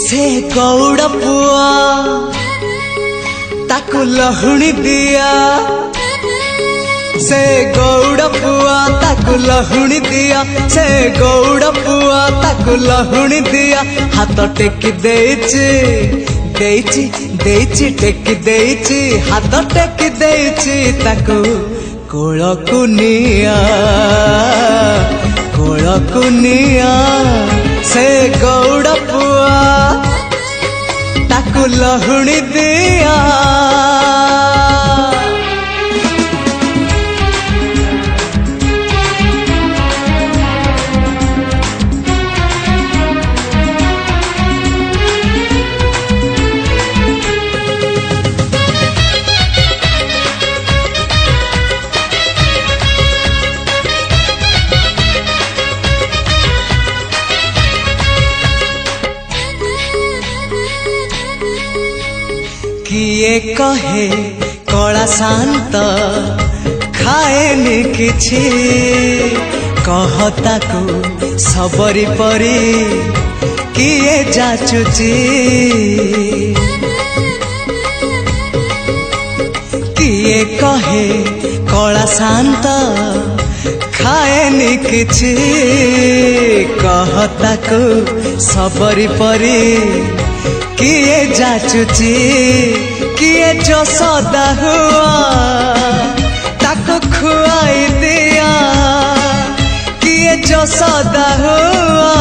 से गौड़ पुआ ताकू लहुणी दिया, से गौड़ पुआ ताकू लहुणी दिया, से गौड़ पुआ ताकू लहुणी दिया। हाथ टेकी देइची देइची देइची टेकी देइची, हाथ टेकी देइची ताकू कोलकु निया कोलकु निया। से गौड़ पुआ ताकू लहुणी दिया। किए कहे कला शांत खाएनि किछि, कहता को सबरी परी किए जाचुची। किए कहे कला शांत खाएनि किछि, कहता को सबरी परी किए जाचुची। किए जो सदा हुआ ताको खुआई दिया, किए जो सदा हुआ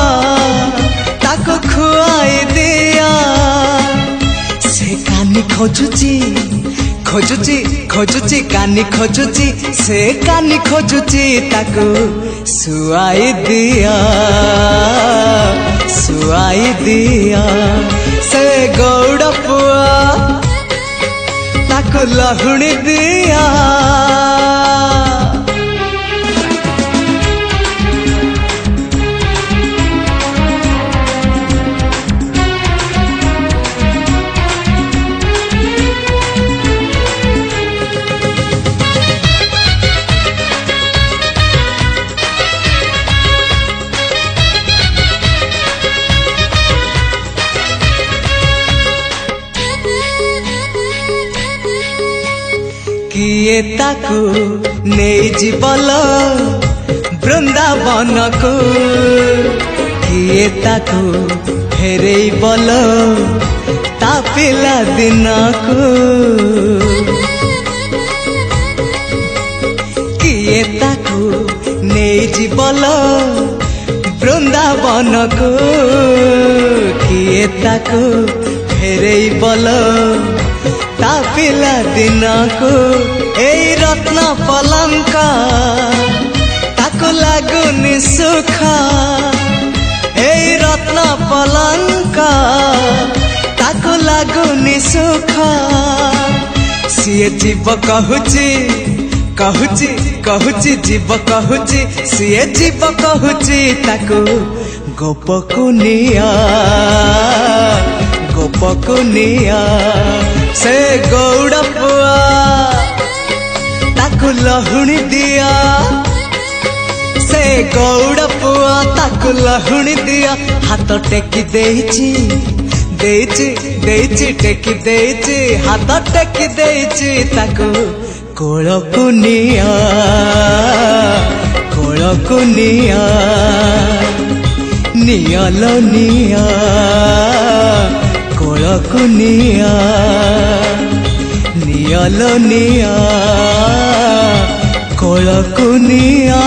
ताको खुआई दिया। से कानी खोजुची खोजुची खोजुची कानी खोजुची, से कानी खोजुची ताको सुआई दिया सुआई दिया। से गौड़ पुआ ताकू लहुणी दिया। किए ताकू नहीं जीवल वृंदावन को, किए ताकू फेरे बल ता पिला दिन को। किए ताकू नहीं जीवल वृंदावन को, किए ताकू फेरे बल ता पिला दिन को। एई रत्न पलंका ताको लागुनी सुखा, एई रत्न पलंका ताको लागुनी सुखा। सिए जीव कहूची कहूची कहूची जीव कहूची, सिए जीव कहूची ताको गोपकु निया गोपकु निया। से गौड़ पुआ ताकू लहुणी दिया, से गौड़ पुआ ताकू लहुणी दिया। हाथ टेकी देइची देइची देइची टेकी देइची, हाथ टेकी देइची ताकू कोलकु निया कोलकु निया। नियालो निया कोलकु निया नियालो निया कोलकु निया।